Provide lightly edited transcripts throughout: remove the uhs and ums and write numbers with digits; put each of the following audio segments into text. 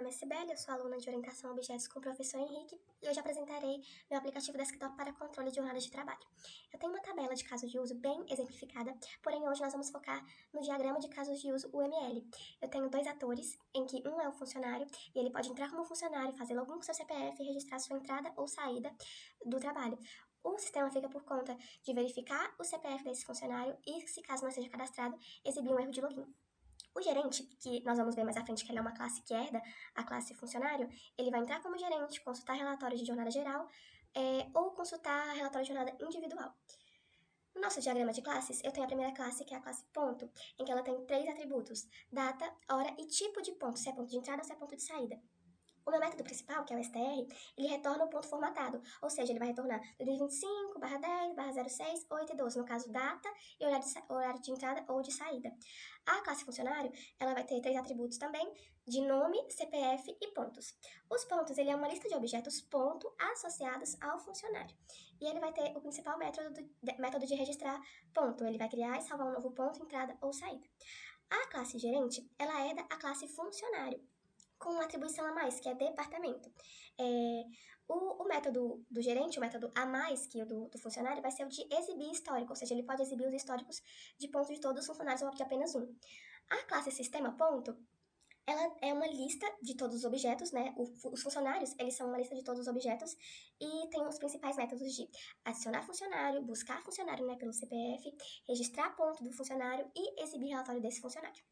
nome é Sibeli, eu sou aluna de orientação a objetos com o professor Henrique e hoje apresentarei meu aplicativo desktop para controle de jornadas de trabalho. Eu tenho uma tabela de casos de uso bem exemplificada, porém hoje nós vamos focar no diagrama de casos de uso UML. Eu tenho dois atores, em que um é o funcionário e ele pode entrar como funcionário, fazer login com seu CPF e registrar sua entrada ou saída do trabalho. O sistema fica por conta de verificar o CPF desse funcionário e, se caso não seja cadastrado, exibir um erro de login. O gerente, que nós vamos ver mais à frente que ele é uma classe que herda a classe funcionário, ele vai entrar como gerente, consultar relatório de jornada geral ou consultar relatório de jornada individual. No nosso diagrama de classes, eu tenho a primeira classe, que é a classe ponto, em que ela tem 3 atributos: data, hora e tipo de ponto, se é ponto de entrada ou se é ponto de saída. O meu método principal, que é o str, ele retorna o ponto formatado, ou seja, ele vai retornar 2025/10/06 8 e 12, no caso data e horário de entrada ou de saída. A classe funcionário, ela vai ter 3 atributos também, de nome, CPF e pontos. Os pontos, ele é uma lista de objetos ponto associados ao funcionário. E ele vai ter o principal método de registrar ponto, ele vai criar e salvar um novo ponto, entrada ou saída. A classe gerente, ela herda a classe funcionário, com uma atribuição a mais, que é departamento. O método do gerente, o método a mais que o do funcionário, vai ser o de exibir histórico, ou seja, ele pode exibir os históricos de pontos de todos os funcionários ou de apenas um. A classe sistema ponto, ela é uma lista de todos os objetos, né? Os funcionários, eles são uma lista de todos os objetos e tem os principais métodos de adicionar funcionário, buscar funcionário, né, pelo CPF, registrar ponto do funcionário e exibir relatório desse funcionário.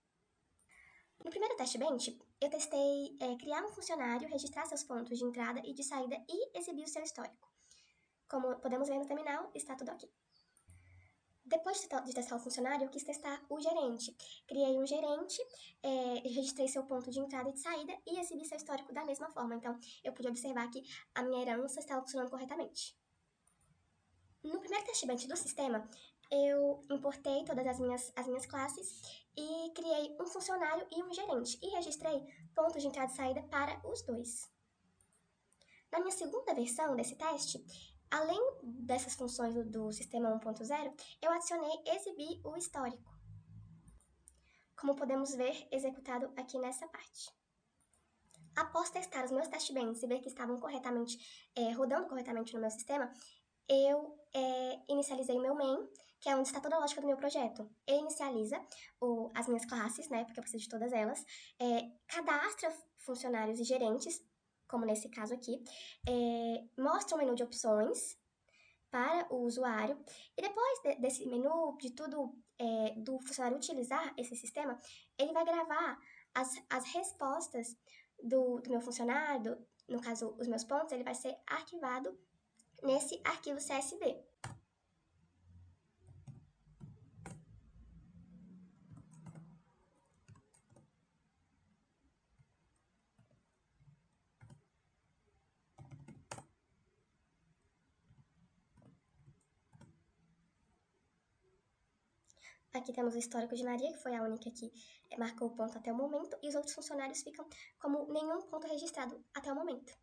No primeiro teste bench, eu testei criar um funcionário, registrar seus pontos de entrada e de saída e exibir o seu histórico. Como podemos ver no terminal, está tudo ok. Depois de testar o funcionário, eu quis testar o gerente. Criei um gerente, registrei seu ponto de entrada e de saída e exibi seu histórico da mesma forma. Então, eu pude observar que a minha herança estava funcionando corretamente. No primeiro teste bench do sistema, eu importei todas as minhas classes e criei um funcionário e um gerente e registrei pontos de entrada e saída para os dois. Na minha segunda versão desse teste, além dessas funções do sistema 1.0, eu adicionei exibir o histórico, como podemos ver executado aqui nessa parte. Após testar os meus test benches e ver que estavam corretamente, rodando corretamente no meu sistema, eu inicializei o meu main, que é onde está toda a lógica do meu projeto. Ele inicializa as minhas classes, né, porque eu preciso de todas elas, cadastra funcionários e gerentes, como nesse caso aqui, mostra um menu de opções para o usuário, e depois desse menu, de tudo do funcionário utilizar esse sistema, ele vai gravar as respostas do meu funcionário, no caso, os meus pontos, ele vai ser arquivado nesse arquivo CSV. Aqui temos o histórico de Maria, que foi a única que marcou o ponto até o momento, e os outros funcionários ficam como nenhum ponto registrado até o momento.